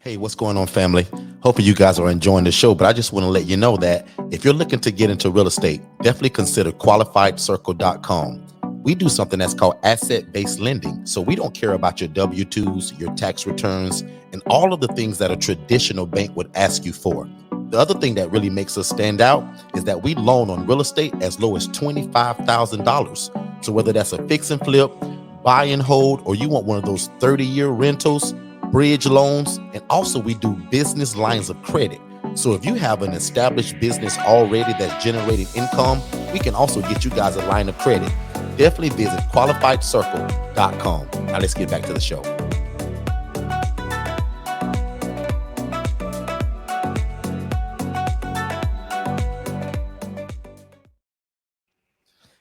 Hey, what's going on, family? Hoping you guys are enjoying the show, but I just want to let you know that if you're looking to get into real estate, definitely consider qualifiedcircle.com. We do something that's called asset-based lending. So we don't care about your W-2s, your tax returns, and all of the things that a traditional bank would ask you for. The other thing that really makes us stand out is that we loan on real estate as low as $25,000. So whether that's a fix and flip, buy and hold, or you want one of those 30-year rentals, bridge loans, and also we do business lines of credit. So if you have an established business already that's generating income, we can also get you guys a line of credit. Definitely visit qualifiedcircle.com. Now let's get back to the show.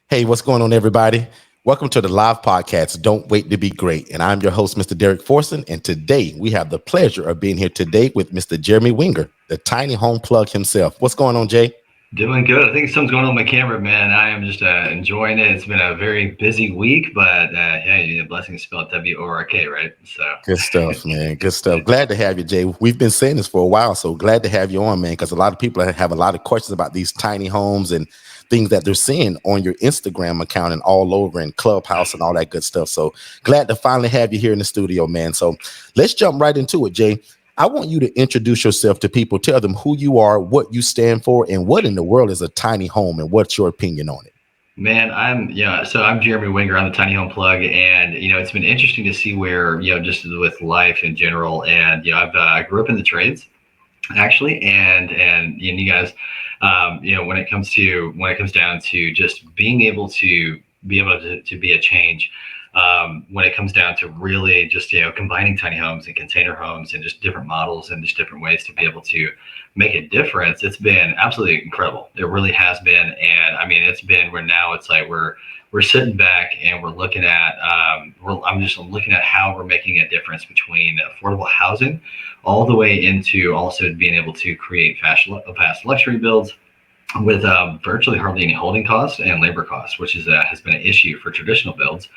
Hey, what's going on, everybody? Welcome to the live podcast, Don't Wait to Be Great. And I'm your host, Mr. Derrick Forston. And today we have the pleasure of being here today with Mr. Jeremy Wenger, the tiny home plug himself. What's going on, Jay? Doing good. I think something's going on with my camera, man. I am just enjoying it. It's been a very busy week, but hey, the blessing is spelled W-O-R-K, right? So good stuff, man. Good stuff. Glad to have you, Jay. We've been saying this for a while, so glad to have you on, man, because a lot of people have a lot of questions about these tiny homes and things that they're seeing on your Instagram account and all over in Clubhouse and all that good stuff. So glad to finally have you here in the studio, man. So let's jump right into it, Jay. I want you to introduce yourself to people, tell them who you are, what you stand for, and what in the world is a tiny home, and what's your opinion on it. Man, I'm Jeremy Wenger. I'm the Tiny Home Plug, and it's been interesting to see where just with life in general, and I grew up in the trades, actually, and you guys, when it comes down to just being able to be a change. When it comes down to really just combining tiny homes and container homes and just different models and just different ways to be able to make a difference, it's been absolutely incredible. It really has been, and I mean, it's been where now it's like we're sitting back and we're looking at I'm just looking at how we're making a difference between affordable housing, all the way into also being able to create fast luxury builds with virtually hardly any holding costs and labor costs, which has been an issue for traditional builds,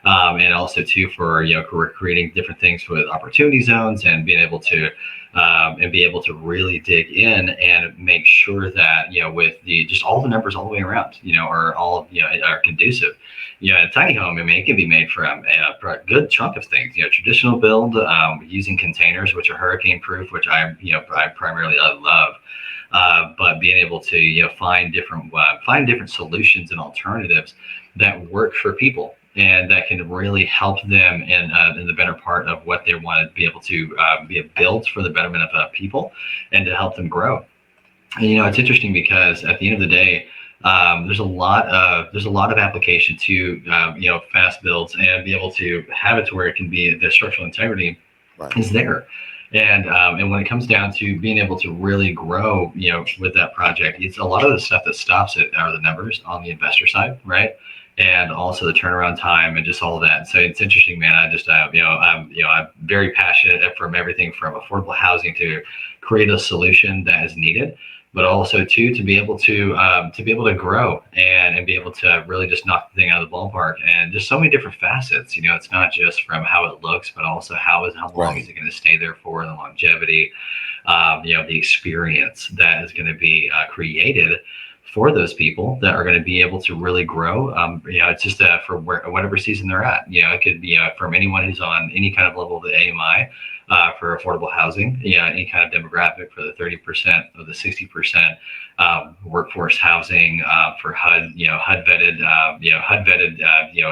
and also too for we're creating different things with opportunity zones and being able to really dig in and make sure that with just all the numbers all the way around are conducive. A tiny home, I mean, it can be made from a good chunk of things. Traditional build using containers, which are hurricane proof, which I primarily love. But being able to find different solutions and alternatives that work for people and that can really help them in the better part of what they want to be able to be built for the betterment of people and to help them grow. And it's interesting because at the end of the day, there's a lot of application to fast builds and be able to have it to where it can be the structural integrity is there. And when it comes down to being able to really grow, with that project, it's a lot of the stuff that stops it are the numbers on the investor side, right? And also the turnaround time and just all of that. So it's interesting, man. I just, I'm very passionate from everything from affordable housing to create a solution that is needed, but also too to be able to grow and be able to really just knock the thing out of the ballpark, and just so many different facets. It's not just from how it looks, but also how long is it going to stay there for, the longevity, the experience that is going to be created for those people that are going to be able to really grow. It's just for whatever season they're at. It could be from anyone who's on any kind of level of the AMI for affordable housing, any kind of demographic for the 30% or the 60% workforce housing for HUD vetted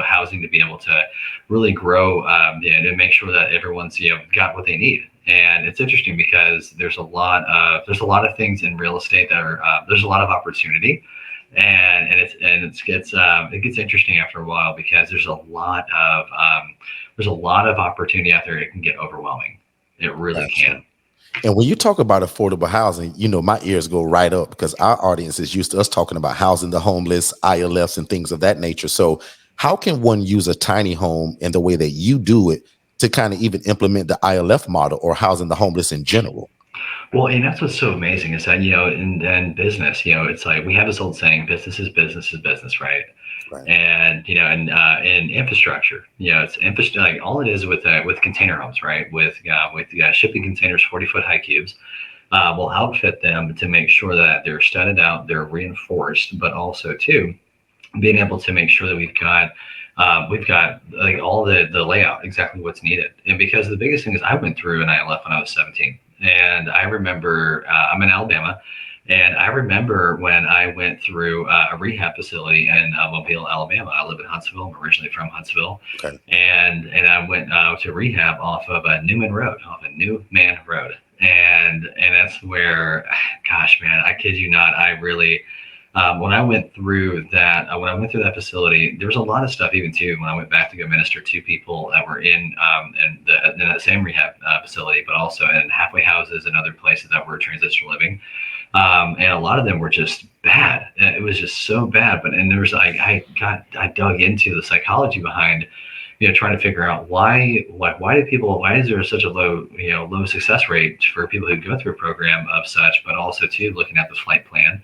housing to be able to really grow and to make sure that everyone's got what they need. And it's interesting because there's a lot of things in real estate that are there's a lot of opportunity, and it gets interesting after a while because there's a lot of opportunity out there. It can get overwhelming. It really can. And when you talk about affordable housing, my ears go right up because our audience is used to us talking about housing the homeless, ILFs, and things of that nature. So how can one use a tiny home in the way that you do it to kind of even implement the ILF model or housing the homeless in general? Well, and that's what's so amazing is that, in business, it's like we have this old saying, business is business, right? Right. And in infrastructure, it's infrastructure. Like all it is with container homes, right? With shipping containers, 40-foot high cubes. We'll outfit them to make sure that they're studded out, they're reinforced, but also too being able to make sure that we've got like all the layout, exactly what's needed. And because the biggest thing is I went through and I left when I was 17, and I remember I'm in Alabama. And I remember when I went through a rehab facility in Mobile, Alabama. I live in Huntsville. I'm originally from Huntsville. Okay. And I went to rehab off of Newman Road, and that's where, gosh, man, I kid you not, I really. When I went through that facility, there was a lot of stuff even too. When I went back to go minister to people that were in that same rehab facility, but also in halfway houses and other places that were transitional living. And a lot of them were just bad. It was just so bad. And there was I dug into the psychology behind, trying to figure out why is there such a low success rate for people who go through a program of such, but also too looking at the flight plan,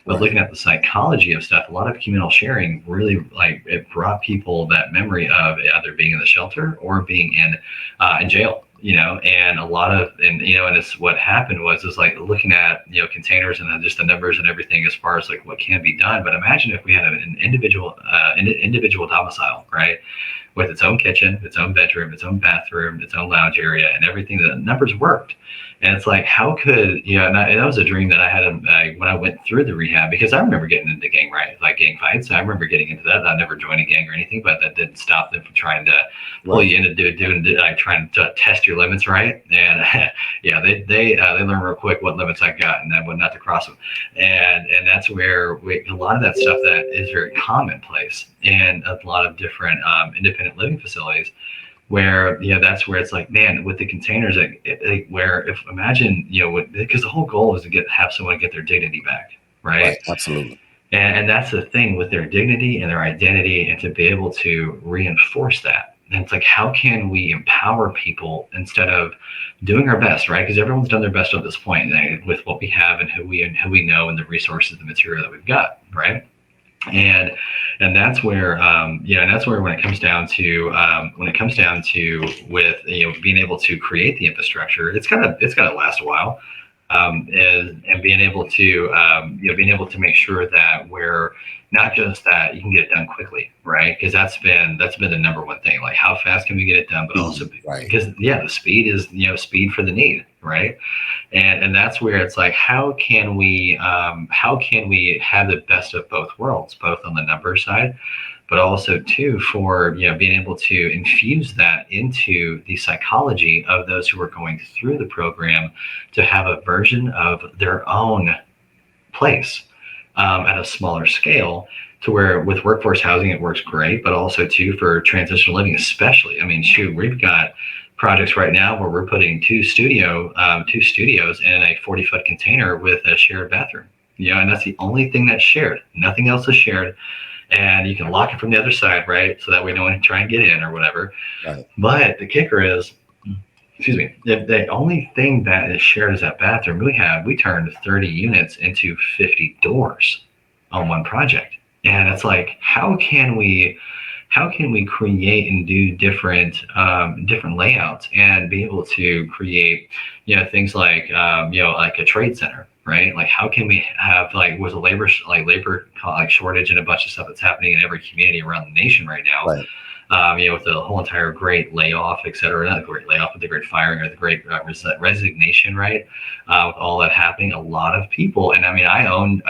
but Right. looking at the psychology of stuff. A lot of communal sharing really it brought people that memory of either being in the shelter or being in jail. And a lot of, and it's what happened was like looking at, containers and just the numbers and everything as far as like what can be done. But imagine if we had an individual domicile, right? With its own kitchen, its own bedroom, its own bathroom, its own lounge area, and everything. The numbers worked. And it's like, how could, and that was a dream that I had when I went through the rehab, because I remember getting into gang fights. I remember getting into that. I never joined a gang or anything, but that didn't stop them from trying to pull you into doing trying to test your limits, right? And they learned real quick what limits I got and then what not to cross them. And that's where a lot of that stuff that is very commonplace in a lot of different independent living facilities, where that's where it's like, man, with the containers, where if imagine because the whole goal is to have someone get their dignity back, right? Absolutely. And that's the thing with their dignity and their identity, and to be able to reinforce that. And it's like, how can we empower people instead of doing our best, right? Because everyone's done their best at this point with what we have and who we know and the resources, the material that we've got, right? And that's where when it comes down to with being able to create the infrastructure, it's gotta last a while, and being able to make sure that we're not just that you can get it done quickly, right? Because that's been the number one thing. Like, how fast can we get it done, but also because the speed is speed for the need, right? And that's where it's like, how can we have the best of both worlds, both on the number side, but also too for being able to infuse that into the psychology of those who are going through the program, to have a version of their own place at a smaller scale, to where with workforce housing it works great, but also too for transitional living especially. I mean, shoot, we've got projects right now where we're putting two studios in a 40-foot container with a shared bathroom, and that's the only thing that's shared. Nothing else is shared. And you can lock it from the other side, right? So that way no one can try and get in or whatever. Right. But the kicker is, the only thing that is shared is that bathroom. We turned 30 units into 50 doors on one project. And it's like, how can we create and do different layouts and be able to create things like like a trade center, right? Like, how can we have with a labor shortage and a bunch of stuff that's happening in every community around the nation right now, Right. With the whole entire great layoff, et cetera, not the great layoff, but the great firing or the great resignation, right? With all that happening, a lot of people, and I mean, I own,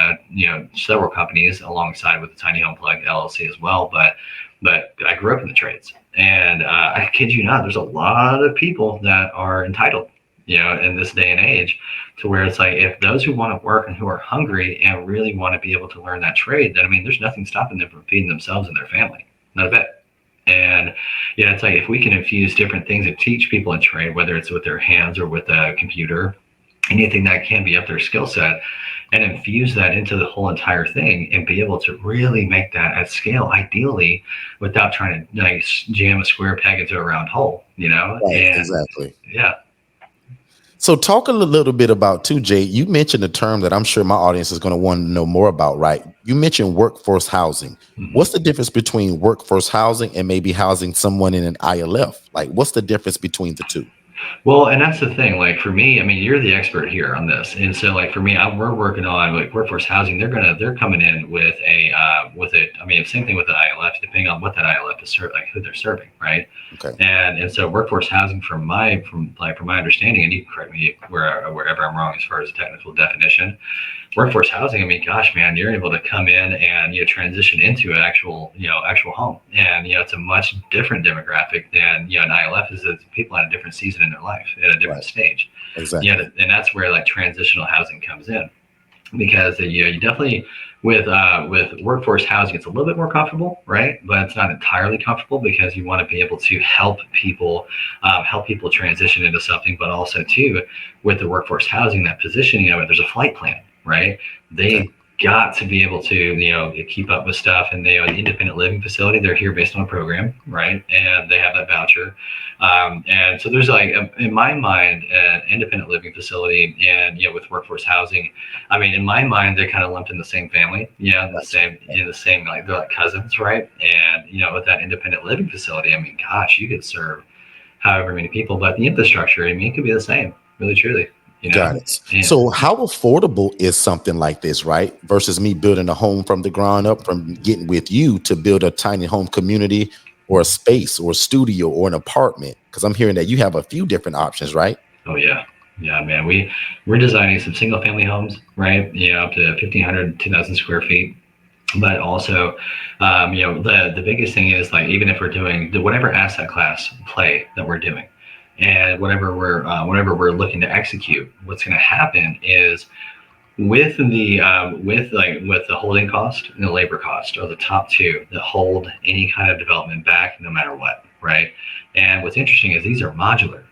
several companies alongside with the Tiny Home Plug LLC as well, but I grew up in the trades, and I kid you not, there's a lot of people that are entitled, in this day and age, to where it's like, if those who want to work and who are hungry and really want to be able to learn that trade, then I mean, there's nothing stopping them from feeding themselves and their family, not a bit. And it's like, if we can infuse different things and teach people in trade, whether it's with their hands or with a computer, anything that can be up their skill set, and infuse that into the whole entire thing, and be able to really make that at scale, ideally, without trying to jam a square peg into a round hole, Right, and exactly. yeah. So talk a little bit about too, Jay. You mentioned a term that I'm sure my audience is going to want to know more about, right? You mentioned workforce housing. Mhm. What's the difference between workforce housing and maybe housing someone in an ILF? Like, what's the difference between the two? Well, and that's the thing. Like for me, I mean, you're the expert here on this, and so like for me, we're working on like workforce housing. They're coming in with a. I mean, same thing with the ILF, depending on what that ILF is like who they're serving, right? Okay. And so workforce housing, from my understanding, and you can correct me wherever I'm wrong as far as the technical definition. Workforce housing, I mean, gosh, man, you're able to come in and transition into an actual home, and it's a much different demographic than an ILF is. It's people at a different season in their life, at a different Right. stage. Exactly. And that's where like transitional housing comes in, because you definitely with workforce housing, it's a little bit more comfortable, right? But it's not entirely comfortable, because you want to be able to help people transition into something, but also too with the workforce housing, that position, there's a flight plan, right? Okay. They got to be able to keep up with stuff, and the independent living facility, they're here based on a program, right? And they have that voucher, and so there's like in my mind an independent living facility and with workforce housing, I mean, in my mind, they're kind of lumped in the same family, Gotcha. the same, like they're like cousins, right? And with that independent living facility, I mean, gosh, you could serve however many people, but the infrastructure, I mean, it could be the same, really, truly, Got it. yeah. So how affordable is something like this, right? Versus me building a home from the ground up, from getting with you to build a tiny home community or a space or a studio or an apartment? Because I'm hearing that you have a few different options, right? Oh yeah, yeah, man. We're designing some single family homes, right? Up to 1,500, 2,000 square feet. But also, the biggest thing is like, even if we're doing whatever asset class play that we're doing, and whatever we're looking to execute, what's going to happen is with the holding cost and the labor cost are the top two that hold any kind of development back, no matter what, right? And what's interesting is these are modular.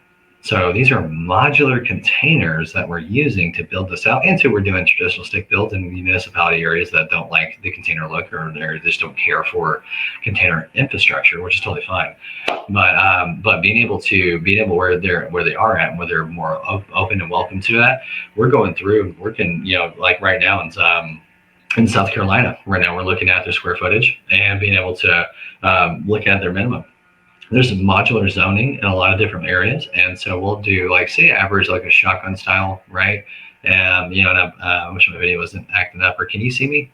So these are modular containers that we're using to build this out. And so we're doing traditional stick builds in municipality areas that don't like the container look, or they just don't care for container infrastructure, which is totally fine. But being able where they are at, and where they're more open and welcome to that, we're going through working, like right now in South Carolina. Right now, we're looking at their square footage and being able to look at their minimum. There's some modular zoning in a lot of different areas, and so we'll do like, say, average like a shotgun style, right? And I wish my video wasn't acting up. Or can you see me?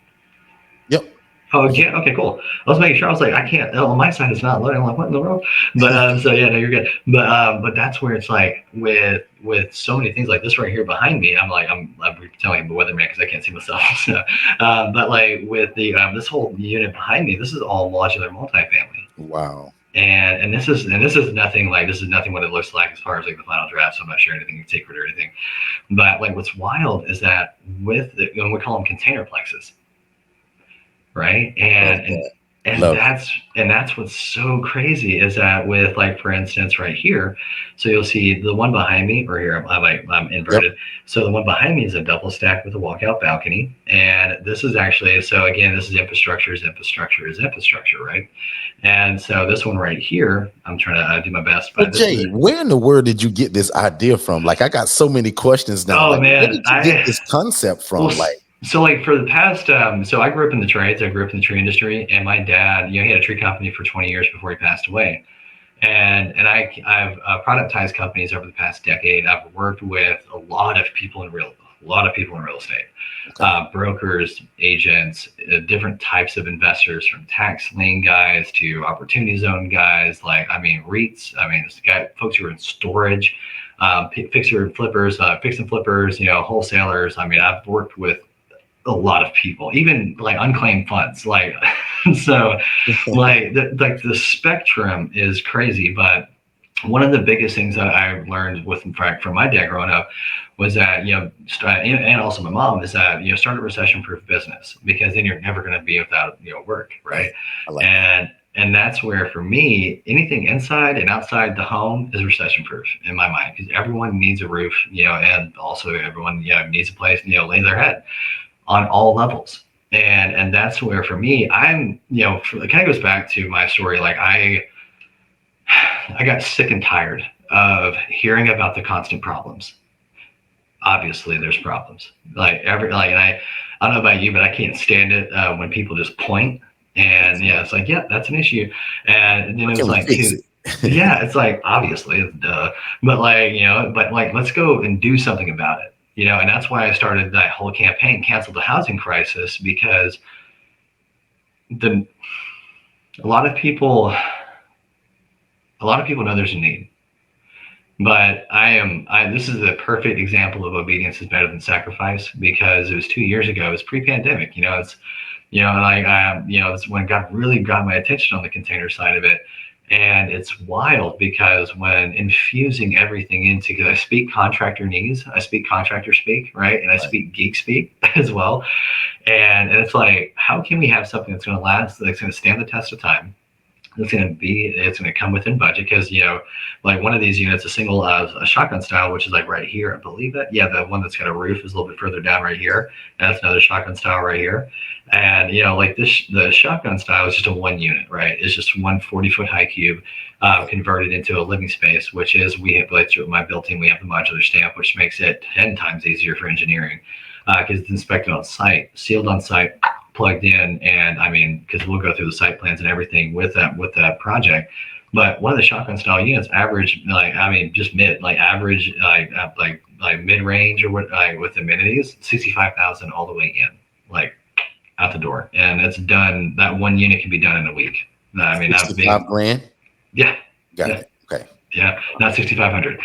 Yep. Oh, yeah. Okay, cool. I was making sure. I was like, I can't. Oh, on my side, it's not loading. I'm like, what in the world? But so yeah, no, you're good. But that's where it's like with so many things like this right here behind me. I'm telling you, weatherman, because I can't see myself. So, but like with the this whole unit behind me, this is all modular multifamily. Wow. And this is nothing, like this is nothing what it looks like as far as like the final draft. So I'm not sharing anything sacred or anything. But like what's wild is that we call them container plexes, right? Love And and that. and Love it. that's what's so crazy is that with, like, for instance, right here, so you'll see the one behind me, or here I'm Yep. inverted. So the one behind me is a double stack with a walkout balcony, and this is actually, so again, this is infrastructure is infrastructure, right? And so this one right here, I'm trying to do my best, So but this is Jay, where in the world did you get this idea from? Like, I got so many questions now. oh Like, where man, did you get this concept well, from? Like, so like for the past, so I grew up in the trades. I grew up in the tree industry, and my dad, he had a tree company for 20 years before he passed away. I've productized companies over the past decade. I've worked with a lot of people in real estate, okay. brokers, agents, different types of investors, from tax lien guys to opportunity zone guys. Like, I mean, REITs. I mean, this guy, folks who are in storage, fixer flippers, fix and flippers, wholesalers. I mean, I've worked with a lot of people, even like unclaimed funds. Like, so like the spectrum is crazy. But one of the biggest things that I learned with, in fact, from my dad growing up, was that, and also my mom, is that, start a recession proof business, because then you're never going to be without, work. Right. Right. I like that. And that's where, for me, anything inside and outside the home is recession proof in my mind, because everyone needs a roof, and also everyone, needs a place, lay their head on all levels. And that's where, for me, I'm, it kind of goes back to my story. Like, I got sick and tired of hearing about the constant problems. obviously there's problems. And I don't know about you, but I can't stand it when people just point and it's like, yeah, that's an issue. And then it was like, yeah, it's like, obviously, duh. But let's go and do something about it. And that's why I started that whole campaign, Cancel the Housing Crisis, because a lot of people know there's a need. But this is a perfect example of obedience is better than sacrifice, because it was 2 years ago. It was pre-pandemic. It's when God really got my attention on the container side of it. And it's wild because when infusing everything into, because I speak contractor needs, I speak contractor speak, right? And I speak geek speak as well. And it's like, how can we have something that's going to last, that's going to stand the test of time? It's going to come within budget, because like one of these units, a single a shotgun style, which is like right here, I believe that. Yeah, the one that's got a roof is a little bit further down right here, and that's another shotgun style right here. And like this, the shotgun style is just a one unit, right? It's just one 40-foot high cube converted into a living space, which is, we have, like through my built in, we have the modular stamp, which makes it 10 times easier for engineering, because it's inspected on site, sealed on site, plugged in. And because we'll go through the site plans and everything with that project. But one of the shotgun style units average, just mid, average, mid range, or what, with amenities, 65,000 all the way in, out the door. And it's done. That one unit can be done in a week. 65 grand. Yeah. Got it. Okay. Yeah, not 6,500.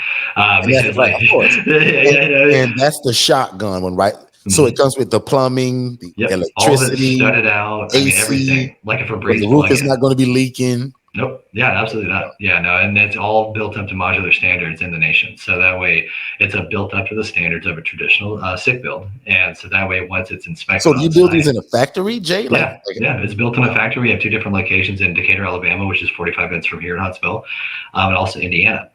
Because right, of course. And that's the shotgun one, right? So it comes with the plumbing, the electricity, all of it studded out, AC, everything. Like if a breeze, the roof is not going to be leaking. Nope. Yeah, absolutely not. Yeah, no, and it's all built up to modular standards in the nation. So that way, it's built up to the standards of a traditional stick build. And so that way, once it's inspected, so do you build these in a factory, Jay? Yeah, it's built in a factory. We have 2 different locations in Decatur, Alabama, which is 45 minutes from here in Huntsville, and also Indiana.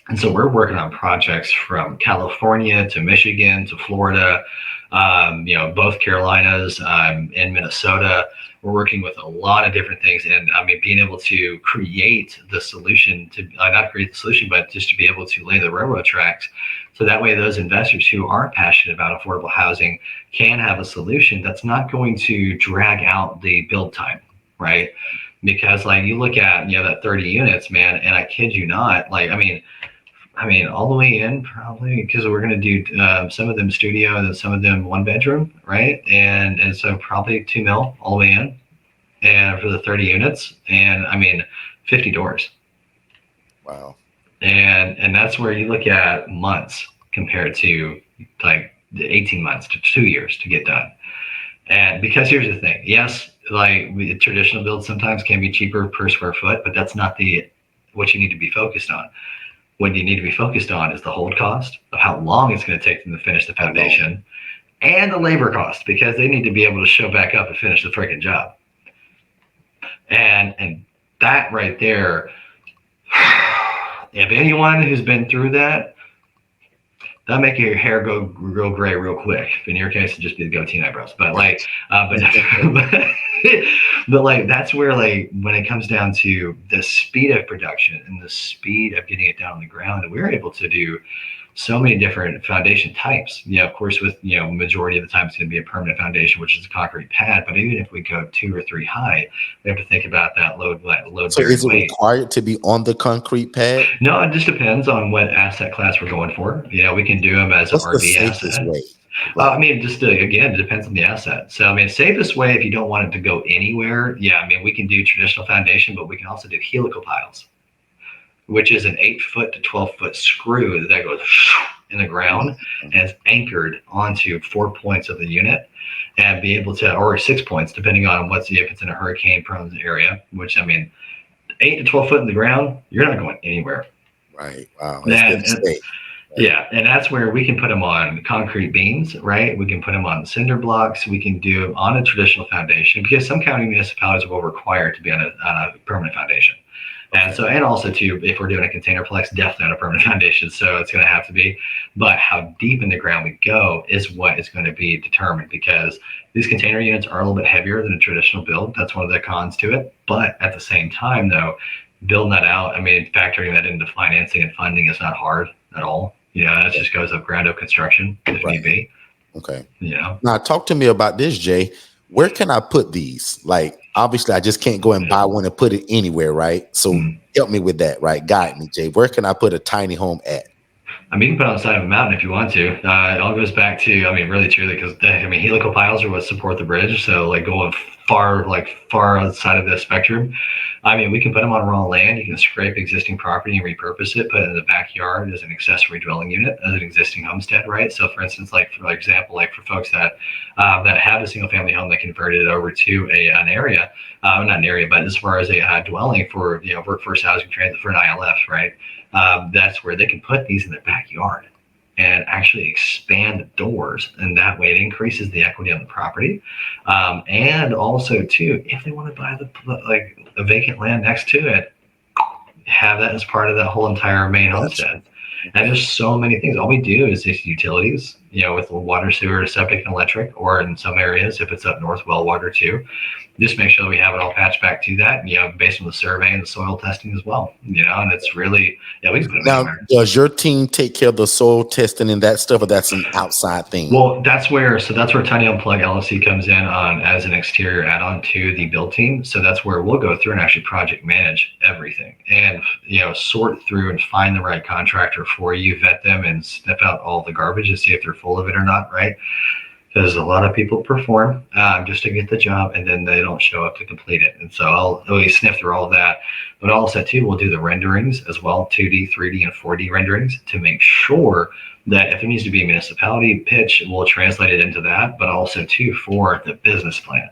And so we're working on projects from California to Michigan to Florida, both Carolinas, in Minnesota. We're working with a lot of different things, and being able to create the solution to not create the solution, but just to be able to lay the railroad tracks. So that way, those investors who are passionate about affordable housing can have a solution that's not going to drag out the build time, right? Because you look at, that 30 units, man, and I kid you not, all the way in, probably, because we're going to do some of them studio and some of them 1 bedroom, right? And so probably $2 million all the way in, and for the 30 units, and 50 doors. Wow. And that's where you look at months compared to the 18 months to 2 years to get done. And because here's the thing, yes, traditional builds sometimes can be cheaper per square foot, but that's not what you need to be focused on. What you need to be focused on is the hold cost of how long it's going to take them to finish the foundation, and the labor cost, because they need to be able to show back up and finish the freaking job. And that right there, if anyone who's been through that, that'll make your hair go real gray real quick. In your case, it'd just be the goatee and eyebrows. But but that's where when it comes down to the speed of production and the speed of getting it down on the ground, and we're able to do so many different foundation types. Of course, with majority of the time it's going to be a permanent foundation, which is a concrete pad. But even if we go 2 or 3 high, we have to think about that load. So is it required to be on the concrete pad? No, it just depends on what asset class we're going for. We can do them as an RV asset. Way? Again, it depends on the asset. So, safest way, if you don't want it to go anywhere, we can do traditional foundation, but we can also do helical piles, which is an 8-foot to 12-foot screw that goes in the ground and is anchored onto 4 points of the unit, and be able to, or 6 points, depending on if it's in a hurricane-prone area, which 8 to 12 foot in the ground, you're not going anywhere. Right. Wow. That's good to say. Yeah, and that's where we can put them on concrete beams, right? We can put them on cinder blocks. We can do them on a traditional foundation, because some county municipalities will require it to be on a permanent foundation. And so, and also too, if we're doing a containerplex, definitely on a permanent foundation. So it's going to have to be, but how deep in the ground we go is what is going to be determined, because these container units are a little bit heavier than a traditional build. That's one of the cons to it. But at the same time though, building that out, factoring that into financing and funding is not hard at all. That just goes up ground up construction if need be. Okay. Now talk to me about this, Jay. Where can I put these? Like, obviously, I just can't go and buy one and put it anywhere, right? So help me with that, right? Guide me, Jay. Where can I put a tiny home at? You can put it on the side of a mountain if you want to. It all goes back to, really truly, because helical piles are what support the bridge. So like going far outside of the spectrum. We can put them on raw land. You can scrape existing property and repurpose it, put it in the backyard as an accessory dwelling unit, as an existing homestead, right? So for instance, for example, for folks that have a single family home that converted it over to an area, not an area, but as far as a dwelling for workforce housing transit for an ILF, right? That's where they can put these in their backyard and actually expand the doors, and that way it increases the equity on the property. And also too, if they want to buy the vacant land next to it, have that as part of that whole entire main homestead. And there's so many things. All we do is just utilities, with water, sewer, septic, and electric, or in some areas, if it's up north, well water too. Just make sure that we have it all patched back to that, based on the survey and the soil testing as well, and it's really, we can put it Now, anywhere. does your team take care of the soil testing and that stuff, or that's an outside thing? Well, that's where Tiny Home Plug LLC comes in on as an exterior add-on to the build team. So that's where we'll go through and actually project manage everything and, sort through and find the right contractor for you, vet them and sniff out all the garbage and see if they're full of it or not, right? Because a lot of people perform just to get the job, and then they don't show up to complete it. And so I'll always sniff through all of that. But also too, we'll do the renderings as well, 2D, 3D, and 4D renderings, to make sure that if there needs to be a municipality pitch, we'll translate it into that. But also too, for the business plan.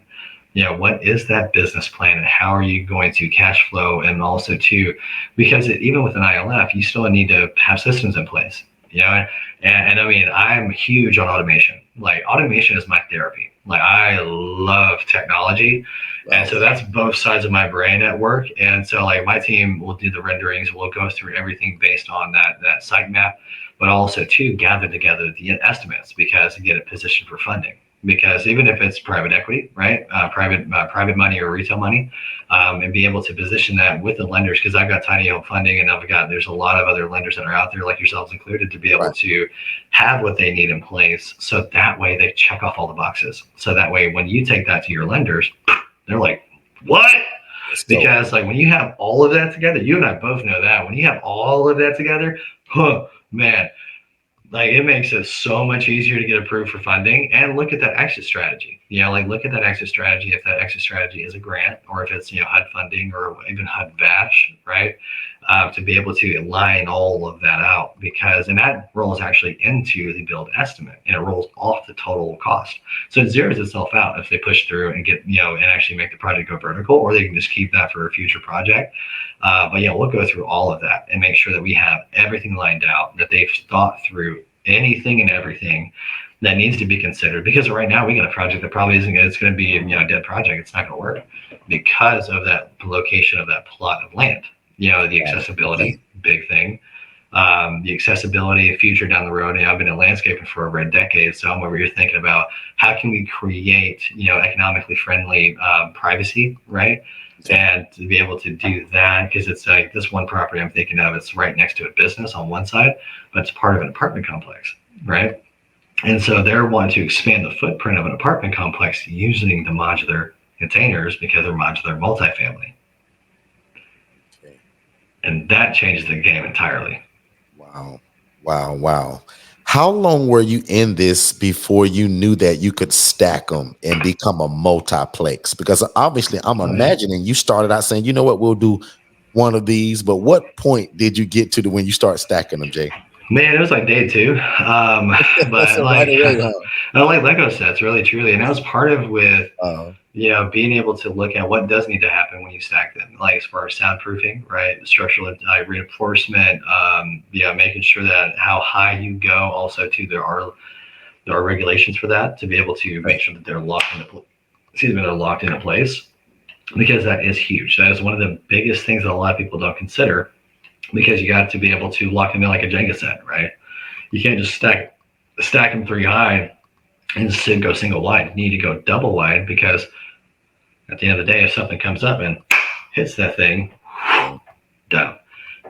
What is that business plan, and how are you going to cash flow? And also too, because even with an ILF, you still need to have systems in place. And I'm huge on automation. Like, automation is my therapy. Like, I love technology. Wow. And so that's both sides of my brain at work. And so my team will do the renderings. We'll go through everything based on that site map, but also to gather together the estimates, because to get it positioned for funding. Because even if it's private equity, right, private money or retail money, and be able to position that with the lenders, because I've got tiny home funding, and there's a lot of other lenders that are out there, like yourselves included, to be able to have what they need in place. So that way they check off all the boxes. So that way when you take that to your lenders, they're like, what? Because when you have all of that together, you and I both know that when you have all of that together, man. It makes it so much easier to get approved for funding. And look at that exit strategy. Look at that exit strategy. If that exit strategy is a grant, or if it's HUD funding, or even HUD VASH, right? To be able to align all of that out, and that rolls actually into the build estimate, and it rolls off the total cost. So it zeroes itself out if they push through and get, and actually make the project go vertical, or they can just keep that for a future project. But we'll go through all of that and make sure that we have everything lined out, that they've thought through anything and everything that needs to be considered. Because right now we got a project that probably isn't, it's going to be a dead project. It's not going to work because of that location of that plot of land. The accessibility, big thing. The accessibility, future down the road. I've been in landscaping for over a decade, so I'm over here thinking about how can we create, economically friendly privacy, right? And to be able to do that, because it's like this one property I'm thinking of, it's right next to a business on one side, but it's part of an apartment complex, right? And so they're wanting to expand the footprint of an apartment complex using the modular containers, because they're modular multifamily. Okay. And that changes the game entirely. Wow. How long were you in this before you knew that you could stack them and become a multiplex? Because obviously I'm imagining you started out saying, you know what, we'll do one of these, but what point did you get to when you start stacking them, Jay? Man, it was like day two. But so right away, huh? I like Lego sets, really, truly. And that was part of with, being able to look at what does need to happen when you stack them, like as far as soundproofing, right? Structural reinforcement, making sure that how high you go. Also, too, there are regulations for that, to be able to make sure that they're locked into place, because that is huge. That is one of the biggest things that a lot of people don't consider, because you got to be able to lock them in like a Jenga set, right? You can't just stack them 3 high and go single wide. You need to go double wide, because at the end of the day, if something comes up and hits that thing, down.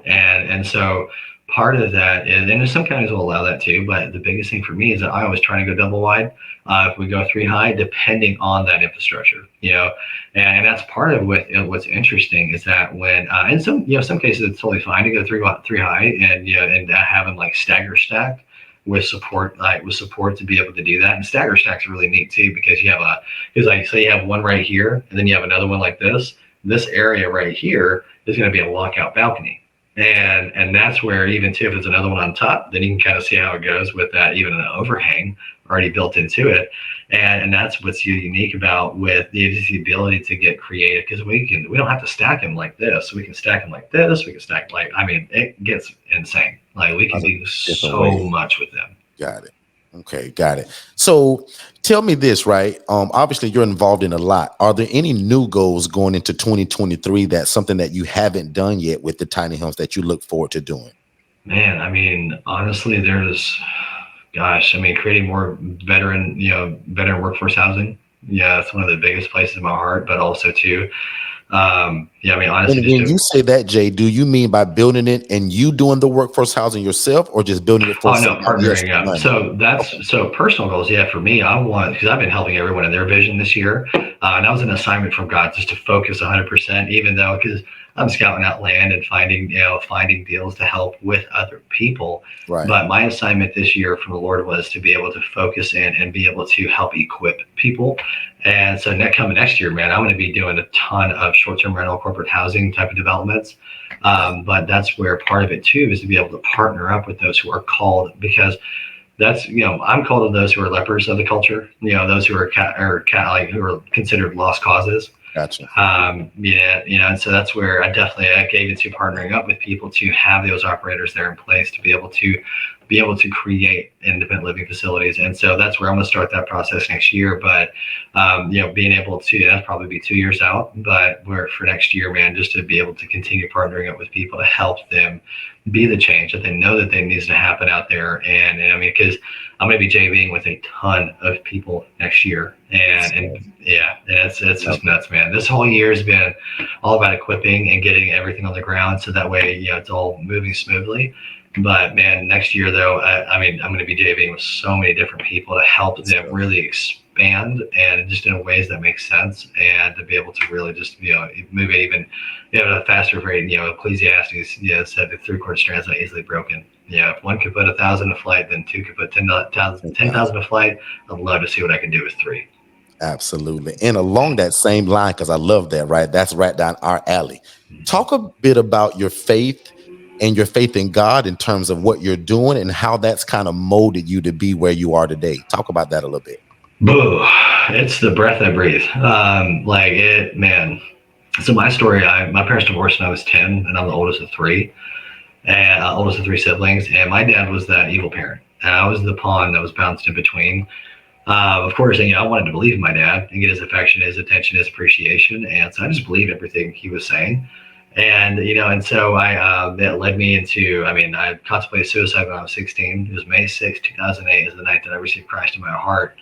And so part of that is, and there's some counties will allow that too, but the biggest thing for me is that I always try to go double wide. If we go three high, depending on that infrastructure, and that's part of what's interesting is that when in some cases it's totally fine to go three high and have them like stagger stack with support, to be able to do that. And stagger stacks are really neat too, because because like say you have one right here and then you have another one like this area right here is going to be a lockout balcony. And that's where, even too, if there's another one on top, then you can kind of see how it goes with that, even an overhang already built into it. And that's what's unique about with the ability to get creative, because we don't have to stack them like this. We can stack them like this. We can stack it gets insane. Like we can do so much with them. Got it. Okay, got it. So tell me this, right? Obviously you're involved in a lot. Are there any new goals going into 2023 that's something that you haven't done yet with the tiny homes that you look forward to doing? Man, honestly, creating more veteran workforce housing. Yeah, it's one of the biggest places in my heart, but also too, honestly, when you say that, Jay, do you mean by building it and you doing the workforce housing yourself, or just building it for partnering up? So personal goals. Yeah, for me, because I've been helping everyone in their vision this year, and that was an assignment from God, just to focus 100%. Even though, because I'm scouting out land and finding deals to help with other people. Right. But my assignment this year from the Lord was to be able to focus in and be able to help equip people. And so next year, man, I'm going to be doing a ton of short-term rental corporate housing type of developments. But that's where part of it too is to be able to partner up with those who are called, because that's, I'm called to those who are lepers of the culture, those who are who are considered lost causes. Gotcha. And so that's where I gave into partnering up with people to have those operators there in place to be able to create independent living facilities. And so that's where I'm going to start that process next year. But being able to, that's probably be 2 years out, but for next year, man, just to be able to continue partnering up with people to help them be the change that they know that they needs to happen out there. And because I'm going to be JVing with a ton of people next year, and it's just nuts, man. This whole year has been all about equipping and getting everything on the ground, so that way, it's all moving smoothly. But man, next year though, I'm going to be JVing with so many different people to help them really expand, and just in ways that make sense, and to be able to really just move it even at a faster rate. Ecclesiastes said the three-quarter strand's not easily broken. If one could put 1,000 a flight, then two could put 10,000 a flight. I'd love to see what I can do with three. Absolutely. And along that same line, because I love that, right? That's right down our alley. Talk a bit about your faith and your faith in God in terms of what you're doing and how that's kind of molded you to be where you are today. Talk about that a little bit. Boo! It's the breath I breathe. Man. So my story, my parents divorced when I was 10, and I'm the oldest of three, and oldest of three siblings. And my dad was that evil parent, and I was the pawn that was bounced in between. Of course, I wanted to believe in my dad and get his affection, his attention, his appreciation, and so I just believed everything he was saying. And so that led me into, I contemplated suicide when I was 16. It was May 6, 2008 is the night that I received Christ in my heart.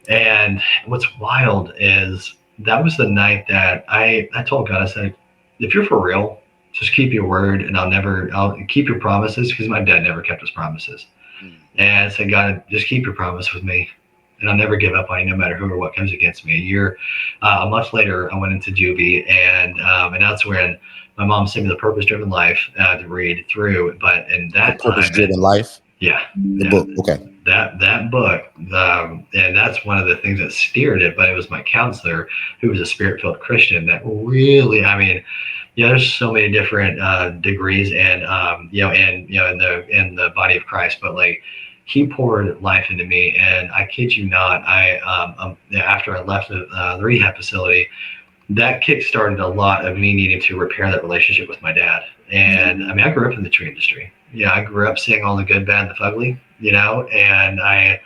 And what's wild is that was the night that I told God, I said, if you're for real, just keep your word, and I'll keep your promises, because my dad never kept his promises. And I said, God, just keep your promise with me, and I'll never give up on you, no matter who or what comes against me. A month later, I went into juvie, and that's when my mom sent me The Purpose-Driven Life to read through. But in that The Purpose-Driven Life? Yeah. The book, okay. That book, and that's one of the things that steered it. But it was my counselor, who was a Spirit-filled Christian, that really, there's so many different degrees and in the body of Christ, but he poured life into me. And I kid you not, after I left the rehab facility, that kick-started a lot of me needing to repair that relationship with my dad. And I grew up in the tree industry. I grew up seeing all the good, bad, and the fugly, and I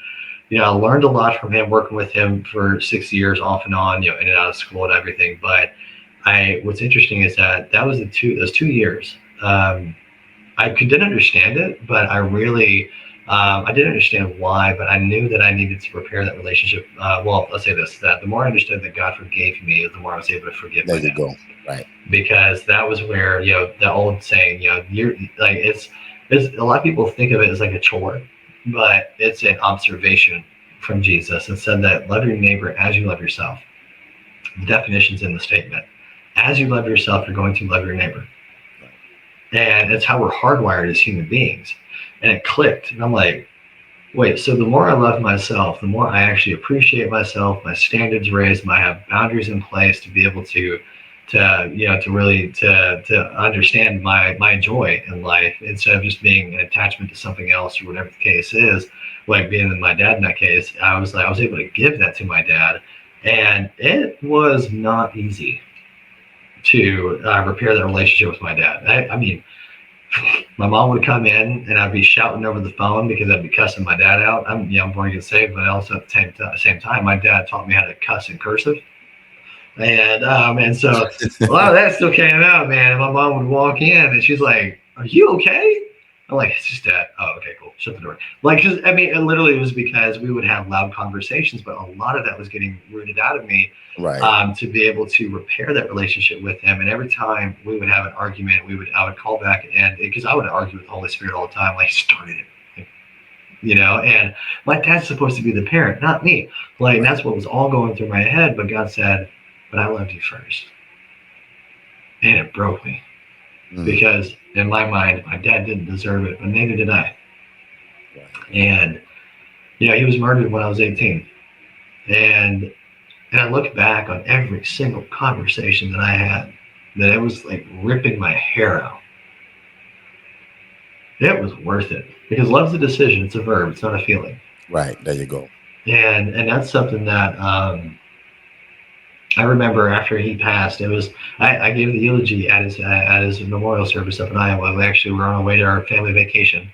learned a lot from him, working with him for 6 years off and on, in and out of school and everything. But what's interesting is that was those 2 years. I didn't understand it, but I didn't understand why, but I knew that I needed to repair that relationship. Well, let's say this, that the more I understood that God forgave me, the more I was able to forgive myself. There you go. Right. Because that was where, the old saying, a lot of people think of it as like a chore, but it's an observation from Jesus. It said that love your neighbor as you love yourself. The definition's in the statement. As you love yourself, you're going to love your neighbor. And it's how we're hardwired as human beings. And it clicked. And I'm like, wait, so the more I love myself, the more I actually appreciate myself, my standards raised, I have boundaries in place to be able to really understand my joy in life instead of just being an attachment to something else or whatever the case is. Like being with my dad in that case, I was able to give that to my dad, and it was not easy to repair that relationship with my dad. I mean, my mom would come in and I'd be shouting over the phone because I'd be cussing my dad out. I'm born again saved, but also at the same time, my dad taught me how to cuss in cursive. And so a lot of that still came out, man. And my mom would walk in and she's like, "Are you okay?" I'm like, "It's just dad." "Oh, okay, cool. Shut the door." Like, cause I mean, it literally was because we would have loud conversations, but a lot of that was getting rooted out of me, Right. to be able to repair that relationship with him. And every time we would have an argument, I would call back, and because I would argue with the Holy Spirit all the time, like, started it. And my dad's supposed to be the parent, not me. Like, Right. that's what was all going through my head. But God said, "But I loved you first." And it broke me Mm. because in my mind, my dad didn't deserve it, but neither did I. Right. And he was murdered when I was 18. And I look back on every single conversation that I had, that it was like ripping my hair out. It was worth it because love's a decision. It's a verb. It's not a feeling. Right. There you go. And that's something that I remember after he passed. It was I gave the eulogy at his memorial service up in Iowa. We actually were on our way to our family vacation,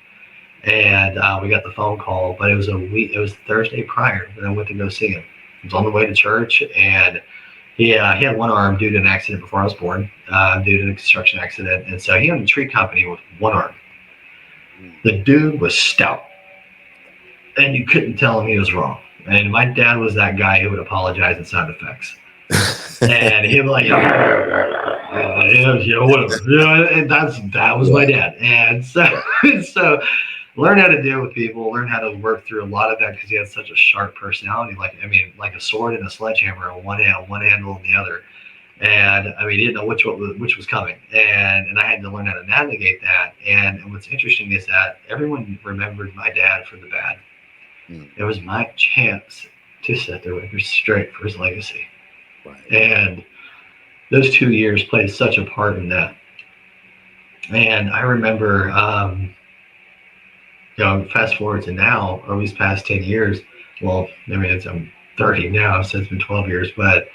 and we got the phone call. But it was a week. It was Thursday prior that I went to go see him. I was on the way to church, and he had one arm due to an accident before I was born, due to a construction accident, and so he owned a tree company with one arm. The dude was stout, and you couldn't tell him he was wrong. And my dad was that guy who would apologize in sound effects. And he'd be like, whatever. And that was my dad. And so learn how to deal with people, learn how to work through a lot of that because he had such a sharp personality. Like a sword and a sledgehammer on one hand, one handle on the other. And I mean, he didn't know which was coming, and I had to learn how to navigate that. And what's interesting is that everyone remembered my dad for the bad. It was my chance to set the record straight for his legacy. Right. And those 2 years played such a part in that. And I remember, fast forward to now, or these past 10 years. Well, I mean, I'm 30 now, so it's been 12 years, but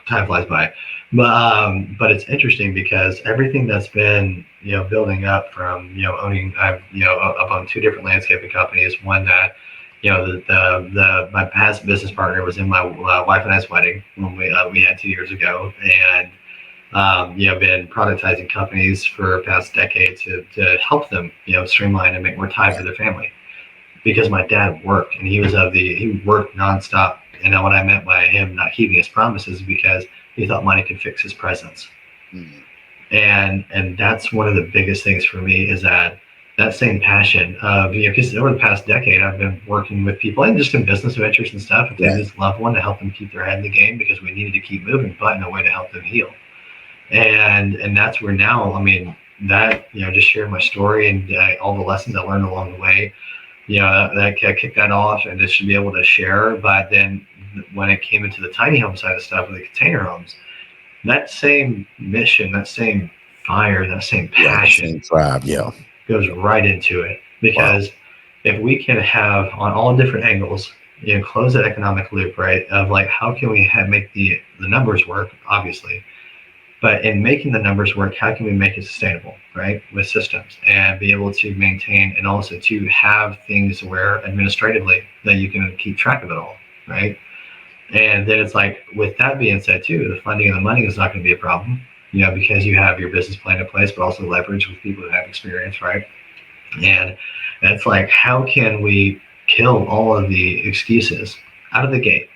time flies by. But it's interesting because everything that's been building up from owning I've up on two different landscaping companies. One that the my past business partner was in my wife and I's wedding when we had 2 years ago, and been productizing companies for the past decade to help them streamline and make more time for their family. Because my dad worked, and he worked nonstop. And what I meant by him not keeping his promises is because he thought money could fix his presence. Mm. And that's one of the biggest things for me is that same passion of because over the past decade I've been working with people and just in business ventures and stuff. If they lose a loved one, to help them keep their head in the game because we needed to keep moving, but in a way to help them heal. And that's where now, I mean, that just sharing my story and all the lessons I learned along the way. That kicked that off, and just to be able to share. But then when it came into the tiny home side of stuff with the container homes, that same mission, that same fire, that same passion Same tribe. Yeah. goes right into it. Because if we can have on all different angles, close that economic loop, right? Of like, how can we make the numbers work, obviously. But in making the numbers work, how can we make it sustainable, right? With systems and be able to maintain and also to have things where administratively that you can keep track of it all, right? And then it's like, with that being said too, the funding and the money is not going to be a problem, because you have your business plan in place, but also leverage with people who have experience, right? And it's like, how can we kill all of the excuses out of the gate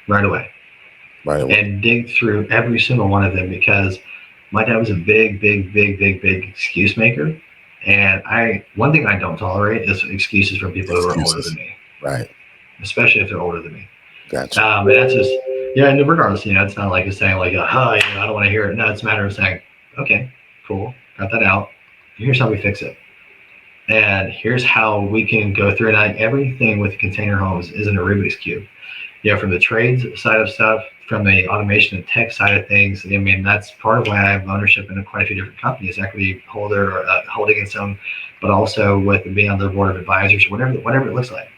right away? And dig through every single one of them, because my dad was a big excuse maker, And one thing I don't tolerate is excuses from people who are older than Excuses. me, Right. especially if they're older than me. Gotcha. And that's just, yeah, and regardless, it's not like it's saying like, I don't want to hear it. No, it's a matter of saying, okay, cool, got that out. Here's how we fix it. And here's how we can go through it. And everything with container homes isn't a Rubik's Cube. From the trades side of stuff, from the automation and tech side of things. I mean, that's part of why I have ownership in quite a few different companies, equity holder, or holding in some, but also with being on the board of advisors, whatever it looks like.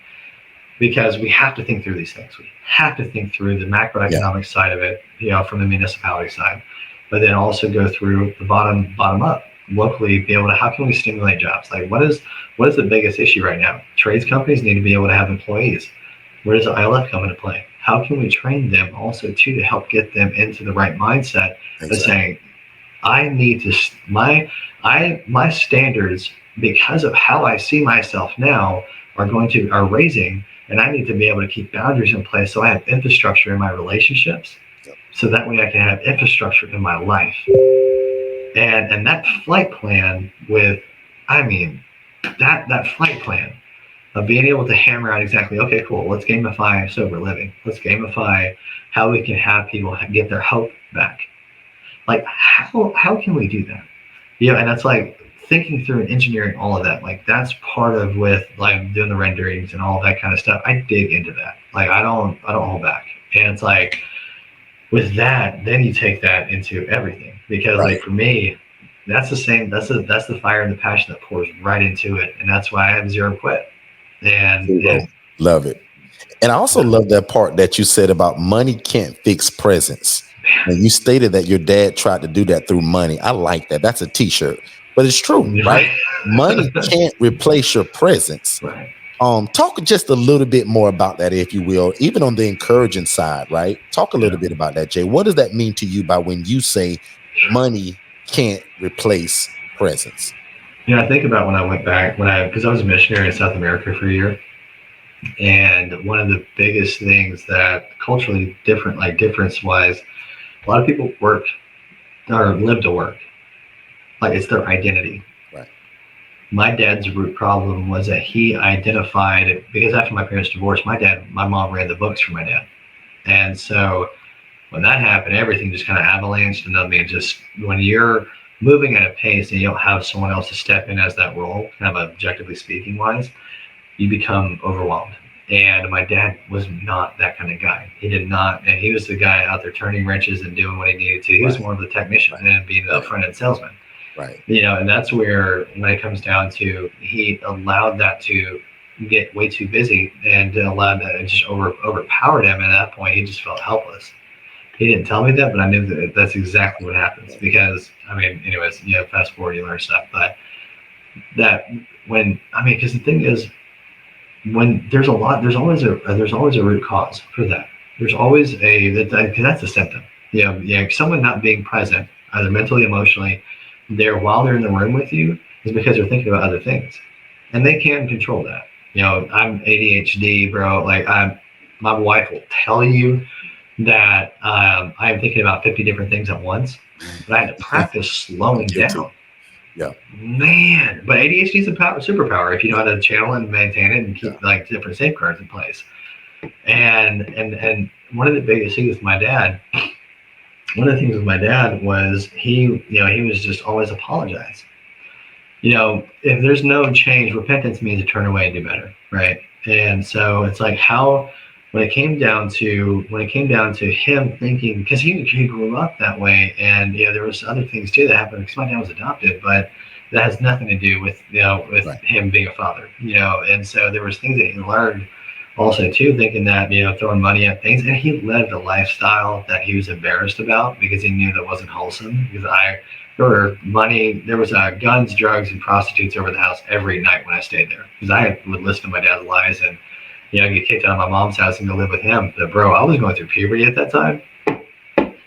Because we have to think through these things. We have to think through the macroeconomic side of it, from the municipality side, but then also go through the bottom up locally, be able to, how can we stimulate jobs? Like what is the biggest issue right now? Trades companies need to be able to have employees. Where does the ILF come into play? How can we train them also too to help get them into the right mindset of saying, I need to my standards, because of how I see myself now, are raising, and I need to be able to keep boundaries in place so I have infrastructure in my relationships, so that way I can have infrastructure in my life. And that flight plan that flight plan of being able to hammer out exactly, okay, cool, let's gamify sober living. Let's gamify how we can have people get their hope back. Like, how can we do that? And that's like thinking through and engineering all of that. Like, that's part of with like doing the renderings and all that kind of stuff. I dig into that. Like, I don't hold back. And it's like, with that, then you take that into everything. Because like for me, that's the same, that's the fire and the passion that pours right into it. And that's why I have zero quit. And love it. And I also love that part that you said about money can't fix presence. And you stated that your dad tried to do that through money. I like that. That's a t-shirt, but it's true, right? Money can't replace your presence. Right. Talk just a little bit more about that, if you will, even on the encouraging side, right? Talk a little bit about that, Jay. What does that mean to you by when you say money can't replace presence? I think about when I went back, because I was a missionary in South America for a year. And one of the biggest things that culturally different, like difference-wise, a lot of people work or live to work. Like, it's their identity. Right. My dad's root problem was that he identified, because after my parents divorced, my mom ran the books for my dad. And so when that happened, everything just kind of avalanched. And I mean, just when you're moving at a pace and you don't have someone else to step in as that role, kind of objectively speaking wise, you become overwhelmed. And my dad was not that kind of guy. He did not, and he was the guy out there turning wrenches and doing what he needed to. He was more of the technician and being the front end salesman. Right. And that's where, when it comes down to, he allowed that to get way too busy and allowed that, it just overpowered him. And at that point, he just felt helpless. He didn't tell me that, but I knew that that's exactly what happens. Because, I mean, anyways, fast forward, you learn stuff. But because the thing is, when there's always a root cause for that. There's always because that's a symptom. Someone not being present, either mentally, emotionally, there while they're in the room with you, is because they're thinking about other things, and they can control that. I'm ADHD, bro. Like, my wife will tell you that I am thinking about 50 different things at once, but I had to practice slowing down. Yeah, man. But ADHD is a superpower if you know how to channel and maintain it and keep like different safeguards in place. And one of the biggest things with my dad, was he was just always apologize. If there's no change, repentance means to turn away and do better, right? And so it's like, when it came down to him thinking, because he grew up that way, and there was other things too that happened, because my dad was adopted, but that has nothing to do with him being a father, and so there was things that he learned also too, thinking that throwing money at things, and he lived a lifestyle that he was embarrassed about because he knew that wasn't wholesome. Because there was guns, drugs, and prostitutes over the house every night when I stayed there, because I would listen to my dad's lies and get kicked out of my mom's house and go live with him. But bro, I was going through puberty at that time.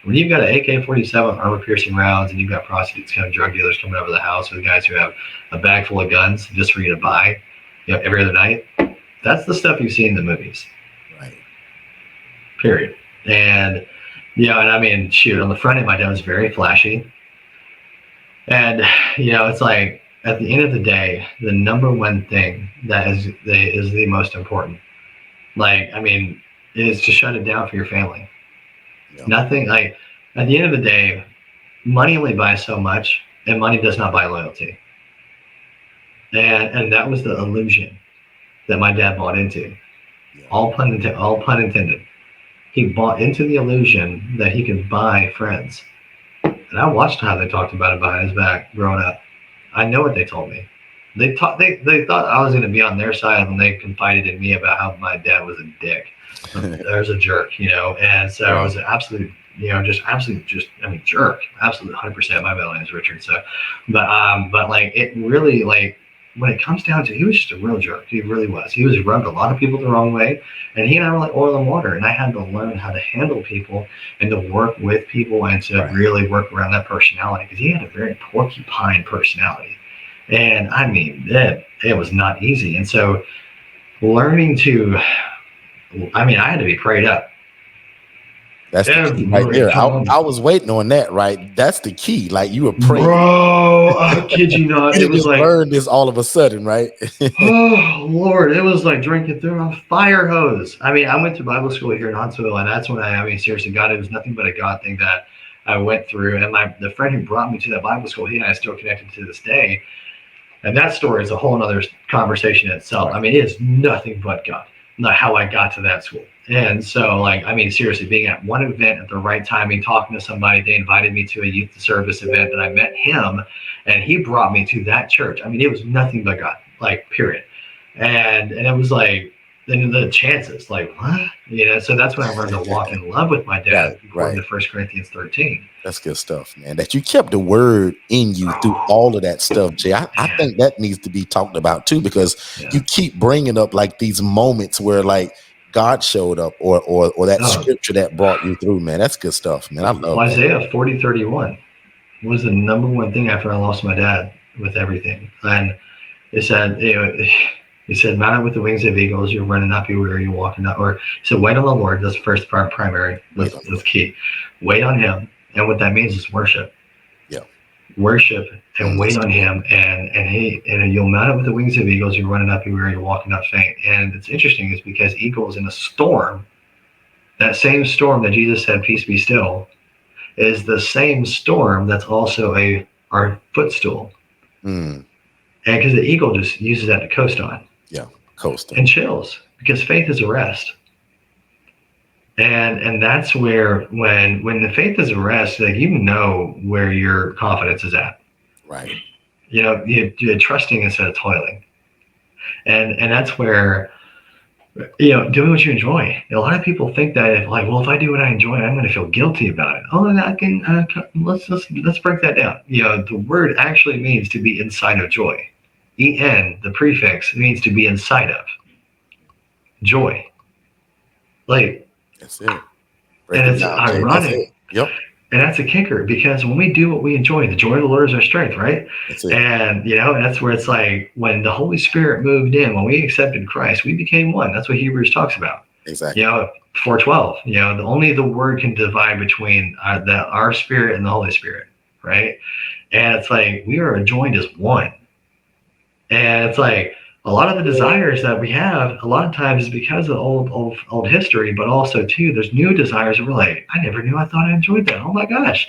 When you've got an AK-47 armor-piercing rounds, and you've got prostitutes, drug dealers coming over the house with guys who have a bag full of guns just for you to buy, every other night, that's the stuff you see in the movies. Right. Period. And and I mean, shoot, on the front end, my dad was very flashy, and it's like, at the end of the day, the number one thing that is the most important, like, I mean, is to shut it down for your family. Yeah. Nothing, like, at the end of the day, money only buys so much, and money does not buy loyalty. And that was the illusion that my dad bought into. Yeah. All pun intended. He bought into the illusion that he could buy friends. And I watched how they talked about it behind his back growing up. I know what they told me. They thought I was going to be on their side, and they confided in me about how my dad was a dick. There's a jerk, you know, and so it was an absolute, you know, I mean, jerk, absolutely 100%. My middle name is Richard, so, but like, it really, like, when it comes down to, he was just a real jerk. He really was. He was rubbed a lot of people the wrong way, and he and I were like oil and water, and I had to learn how to handle people and to work with people and to really work around that personality, because he had a very porcupine personality, and I mean, it was not easy. And so learning to, I mean, I had to be prayed up. That's the key right there. I was waiting on that, right? That's the key. Like, you were praying. Bro, I kid you not. It was like, learn this all of a sudden, right? Oh, Lord. It was like drinking through a fire hose. I mean, I went to Bible school here in Huntsville, and that's when I mean, seriously, God, it was nothing but a God thing that I went through. And the friend who brought me to that Bible school, he and I are still connected to this day. And that story is a whole other conversation in itself. I mean, it is nothing but God, not how I got to that school. And so, like, I mean, seriously, being at one event at the right timing, talking to somebody, they invited me to a youth service event, and I met him, and he brought me to that church. I mean, it was nothing but God, like, period. And it was like, then the chances, like, what? You know, so that's when I learned to walk in love with my dad, according to 1 Corinthians 13. That's good stuff, man. That you kept the word in you through all of that stuff, Jay. I think that needs to be talked about too, because you keep bringing up like these moments where like God showed up, or that scripture that brought you through, man. That's good stuff, man. I love Isaiah 40:31 was the number one thing after I lost my dad with everything. And it said, you know, he said, mount up with the wings of eagles, you'll run and not be weary, you'll walk and not, or he said, wait on the Lord. That's the first part, primary. That's key. Wait on him. And what that means is worship. Yeah. Worship and wait on him, and you'll mount up with the wings of eagles, you'll run and not be weary, you'll walk and not faint. And it's interesting is because eagles in a storm, that same storm that Jesus said, peace be still, is the same storm that's also our footstool. And because the eagle just uses that to coast on. Yeah, coasting. And chills, because faith is a rest. And that's where when the faith is a rest, like, you know where your confidence is at. Right. You know, you're trusting instead of toiling. And that's where, you know, doing what you enjoy. A lot of people think that if I do what I enjoy, I'm going to feel guilty about it. Oh, and I can let's break that down. You know, the word actually means to be inside of joy. En, the prefix, means to be inside of joy. Like, that's it. And it's ironic. Yep. And that's a kicker, because when we do what we enjoy, the joy of the Lord is our strength, right? And, you know, that's where it's like when the Holy Spirit moved in, when we accepted Christ, we became one. That's what Hebrews talks about. Exactly. You know, 4:12, you know, only the word can divide between our spirit and the Holy Spirit, right? And it's like we are joined as one. And it's like a lot of the desires that we have, a lot of times, is because of old history, but also too, there's new desires that we're like, I never knew. I thought I enjoyed that. Oh my gosh,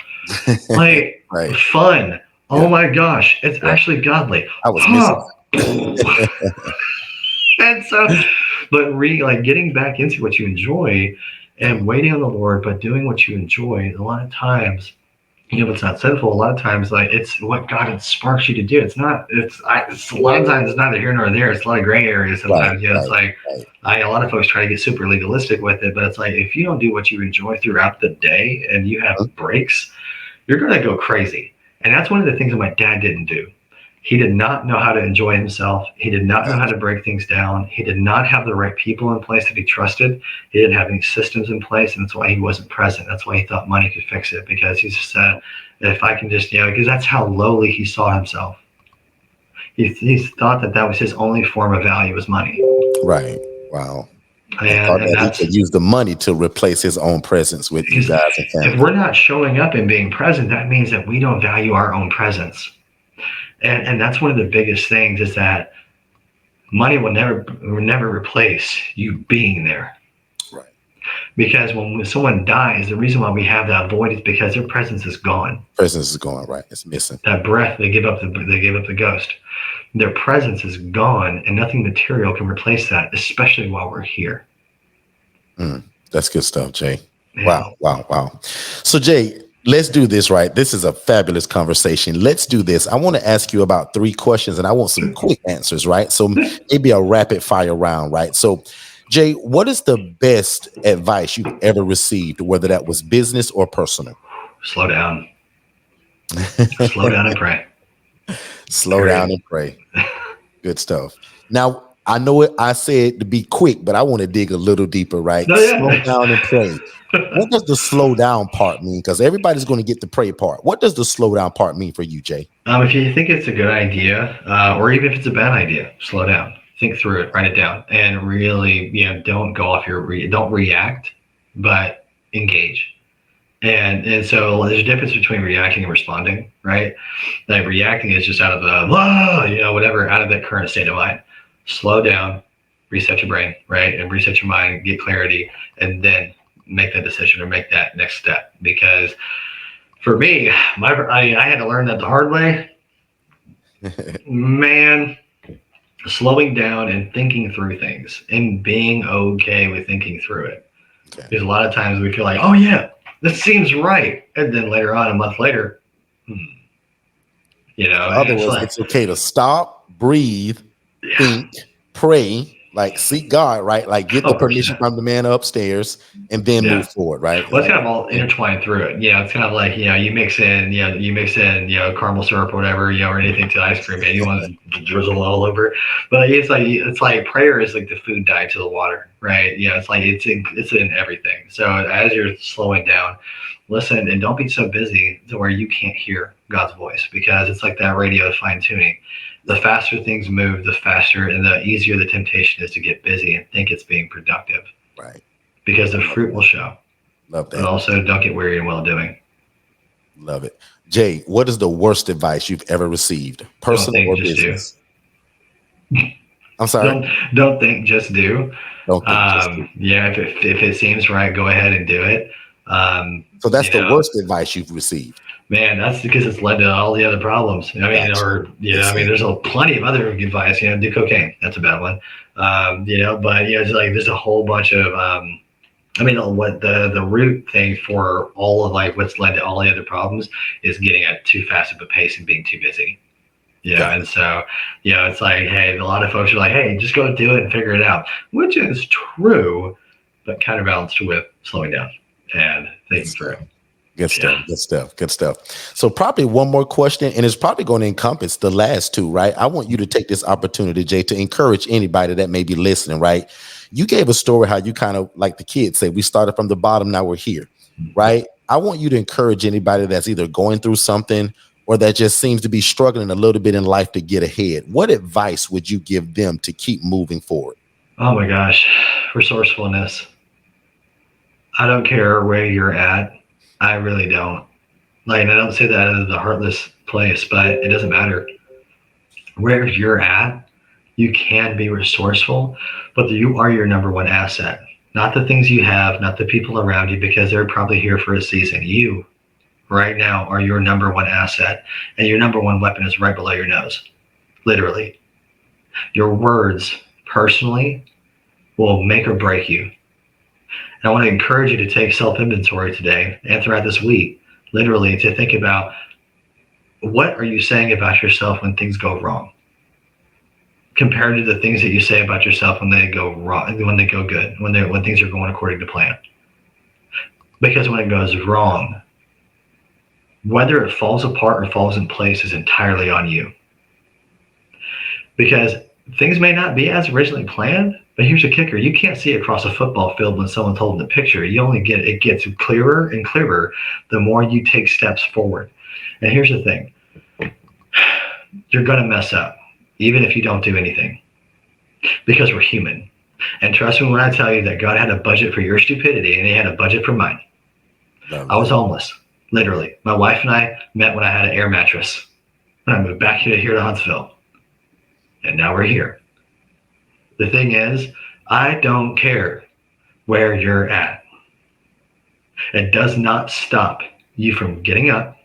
like fun. Oh my gosh, it's actually godly. I was missing. And so, but getting back into what you enjoy and waiting on the Lord, but doing what you enjoy. A lot of times, you know, it's not sinful. A lot of times, like, it's what God sparks you to do. It's a lot of times it's neither here nor there. It's a lot of gray areas sometimes. You know, it's like a lot of folks try to get super legalistic with it, but it's like, if you don't do what you enjoy throughout the day and you have breaks, you're going to go crazy. And that's one of the things that my dad didn't do. He did not know how to enjoy himself. He did not know how to break things down. He did not have the right people in place that he trusted. He didn't have any systems in place, and that's why he wasn't present. That's why he thought money could fix it, because he just said, if I can just, you know, because that's how lowly he saw himself. He thought that was his only form of value, was money. Right. Wow. And he could use the money to replace his own presence with you guys and family. If we're not showing up and being present, that means that we don't value our own presence. And that's one of the biggest things is that money will never replace you being there. Right. Because when someone dies, the reason why we have that void is because their presence is gone. Presence is gone, right? It's missing. That breath, they give up the ghost. Their presence is gone, and nothing material can replace that, especially while we're here. That's good stuff, Jay. Yeah. Wow. So, Jay, let's do this, right? This is a fabulous conversation. Let's do this. I want to ask you about 3 questions, and I want some quick answers, right? So maybe a rapid fire round, right? So, Jay, what is the best advice you've ever received, whether that was business or personal? Slow down. Slow down and pray. Slow down and pray. Good stuff. Now, I know it. I said to be quick, but I want to dig a little deeper, right? No, yeah. Slow down and pray. What does the slow down part mean? Because everybody's going to get the pray part. What does the slow down part mean for you, Jay? If you think it's a good idea, or even if it's a bad idea, slow down, think through it, write it down, and really, don't go off don't react, but engage. And so there's a difference between reacting and responding, right? Like reacting is just out of the whatever, out of that current state of mind. Slow down, reset your brain, right? And reset your mind, get clarity, and then make that decision or make that next step. Because for me, I had to learn that the hard way. Man, slowing down and thinking through things and being okay with thinking through it. Okay. Because a lot of times we feel like, oh yeah, this seems right. And then later on, a month later, In other words, it's okay to stop, breathe, think, pray, like seek God, right? Like get the permission from the man upstairs and then move forward, right? Well, it's kind of all intertwined through it. It's kind of like, you mix in caramel syrup or whatever, or anything to ice cream, and you want to drizzle all over. But it's like prayer is like the food diet to the water, right? It's like it's in everything. So as you're slowing down, listen and don't be so busy to where you can't hear God's voice, because it's like that radio fine tuning. The faster things move, the faster and the easier the temptation is to get busy and think it's being productive. Right. Because the fruit will show. Love that. But also don't get weary in well doing. Love it. Jay, what is the worst advice you've ever received? Personal or business? I'm sorry. Don't think, just do. Don't think, just do. If it seems right, go ahead and do it. So that's the worst advice you've received. Man, that's because it's led to all the other problems. There's plenty of other advice. Do cocaine. That's a bad one. But it's like there's a whole bunch of. What the root thing for all of like what's led to all the other problems is getting at too fast of a pace and being too busy. And so it's like, hey, a lot of folks are like, hey, just go do it and figure it out, which is true, but counterbalanced with slowing down and thinking through. Good stuff. So probably one more question, and it's probably going to encompass the last 2, right? I want you to take this opportunity, Jay, to encourage anybody that may be listening, right? You gave a story how you kind of, like the kids say, we started from the bottom, now we're here, right? I want you to encourage anybody that's either going through something or that just seems to be struggling a little bit in life to get ahead. What advice would you give them to keep moving forward? Oh my gosh, resourcefulness. I don't care where you're at. I really don't. I don't say that as a heartless place, but it doesn't matter. Where you're at, you can be resourceful, but you are your number one asset. Not the things you have, not the people around you, because they're probably here for a season. You, right now, are your number one asset, and your number one weapon is right below your nose, literally. Your words, personally, will make or break you. And I want to encourage you to take self-inventory today and throughout this week, literally, to think about what are you saying about yourself when things go wrong, compared to the things that you say about yourself when they go wrong, when they go good, when things are going according to plan. Because when it goes wrong, whether it falls apart or falls in place is entirely on you. Because things may not be as originally planned, but here's a kicker. You can't see across a football field when someone's holding the picture. It gets clearer and clearer the more you take steps forward. And here's the thing. You're going to mess up, even if you don't do anything, because we're human. And trust me when I tell you that God had a budget for your stupidity and he had a budget for mine. I was homeless, literally. My wife and I met when I had an air mattress. And I moved back here to Huntsville. And now we're here. The thing is, I don't care where you're at. It does not stop you from getting up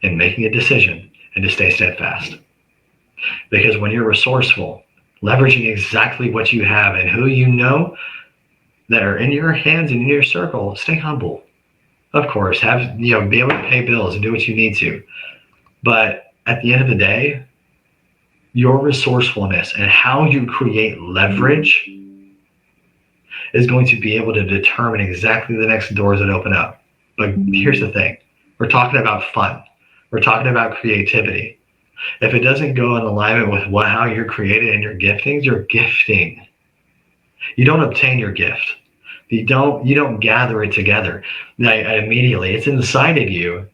and making a decision and to stay steadfast. Because when you're resourceful, leveraging exactly what you have and who you know that are in your hands and in your circle, stay humble. Of course, be able to pay bills and do what you need to. But at the end of the day, your resourcefulness and how you create leverage is going to be able to determine exactly the next doors that open up. But here's the thing. We're talking about fun. We're talking about creativity. If it doesn't go in alignment with how you're created and your giftings, you're gifting. You don't obtain your gift. You don't gather it together immediately. It's inside of you.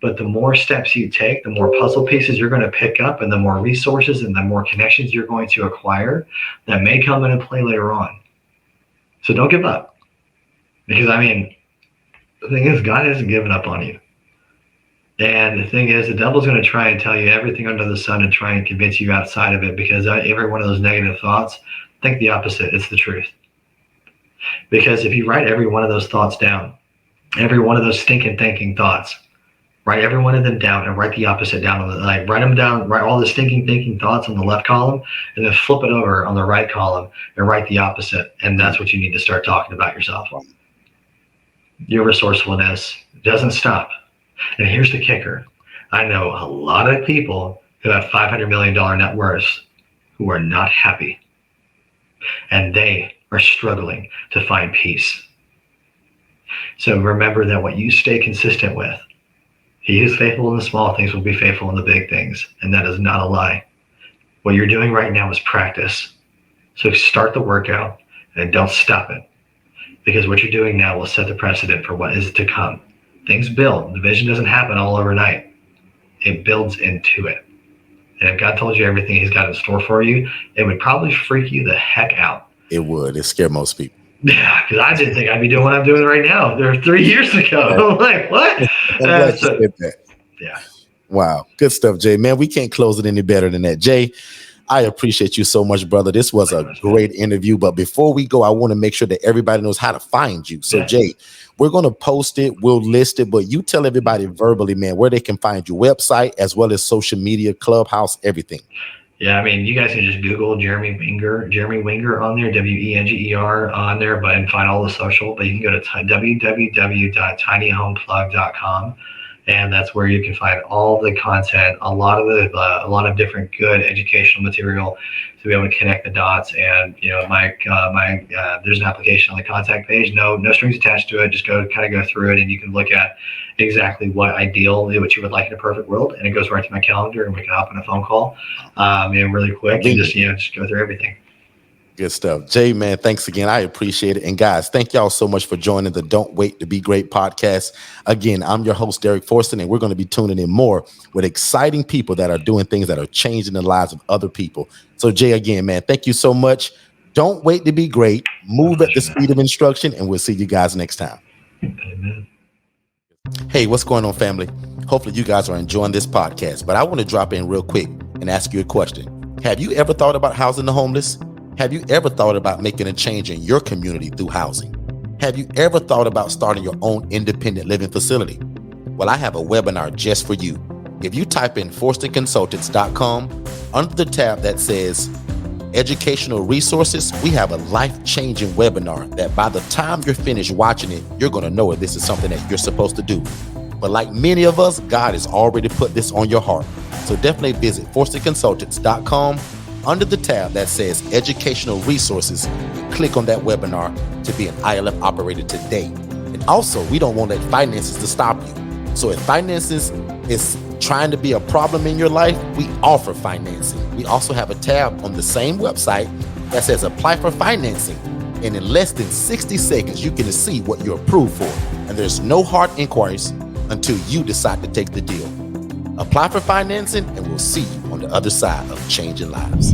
But the more steps you take, the more puzzle pieces you're going to pick up, and the more resources and the more connections you're going to acquire that may come into play later on. So don't give up. Because, the thing is, God hasn't given up on you. And the thing is, the devil's going to try and tell you everything under the sun and try and convince you outside of it, because every one of those negative thoughts, think the opposite. It's the truth. Because if you write every one of those thoughts down, every one of those stinking thinking thoughts, write every one of them down and write the opposite down. Write them down, write all the stinking thinking thoughts on the left column, and then flip it over on the right column and write the opposite. And that's what you need to start talking about yourself. Your resourcefulness doesn't stop. And here's the kicker. I know a lot of people who have $500 million net worths who are not happy. And they are struggling to find peace. So remember that what you stay consistent with, he who's faithful in the small things will be faithful in the big things. And that is not a lie. What you're doing right now is practice. So start the workout and don't stop it. Because what you're doing now will set the precedent for what is to come. Things build. The vision doesn't happen all overnight. It builds into it. And if God told you everything he's got in store for you, it would probably freak you the heck out. It would. It scared most people. Yeah, because I didn't think I'd be doing what I'm doing right now. There 3 years ago. I'm like, what? Yeah. Wow. Good stuff, Jay. Man, we can't close it any better than that. Jay, I appreciate you so much, brother. This was a great interview. But before we go, I want to make sure that everybody knows how to find you. So, Jay, we're going to post it. We'll list it. But you tell everybody verbally, man, where they can find your website as well as social media, Clubhouse, everything. Yeah, you guys can just Google Jeremy Wenger on there, Wenger on there, and find all the social. But you can go to www.tinyhomeplug.com, and that's where you can find all the content, a lot of different good educational material to be able to connect the dots. And there's an application on the contact page, no strings attached to it. Just go through it, and you can look at exactly what you would like in a perfect world, and it goes right to my calendar, and we can hop on a phone call, really quick, and just go through everything. Good stuff. Jay, man, thanks again. I appreciate it. And guys, thank y'all so much for joining the Don't Wait to Be Great podcast. Again, I'm your host, Derrick Forston, and we're going to be tuning in more with exciting people that are doing things that are changing the lives of other people. So Jay, again, man, thank you so much. Don't wait to be great. Move at the speed of instruction, and we'll see you guys next time. Amen. Hey, what's going on, family? Hopefully you guys are enjoying this podcast, but I want to drop in real quick and ask you a question. Have you ever thought about housing the homeless? Have you ever thought about making a change in your community through housing? Have you ever thought about starting your own independent living facility? Well, I have a webinar just for you. If you type in ForstonConsultants.com, under the tab that says Educational Resources, we have a life-changing webinar that by the time you're finished watching it, you're going to know if this is something that you're supposed to do. But like many of us, God has already put this on your heart. So definitely visit ForstonConsultants.com. Under the tab that says Educational Resources, click on that webinar to be an ILF operator today. And also, we don't want finances to stop you. So if finances is trying to be a problem in your life, we offer financing. We also have a tab on the same website that says Apply for Financing. And in less than 60 seconds, you can see what you're approved for. And there's no hard inquiries until you decide to take the deal. Apply for financing, and we'll see you on the other side of changing lives.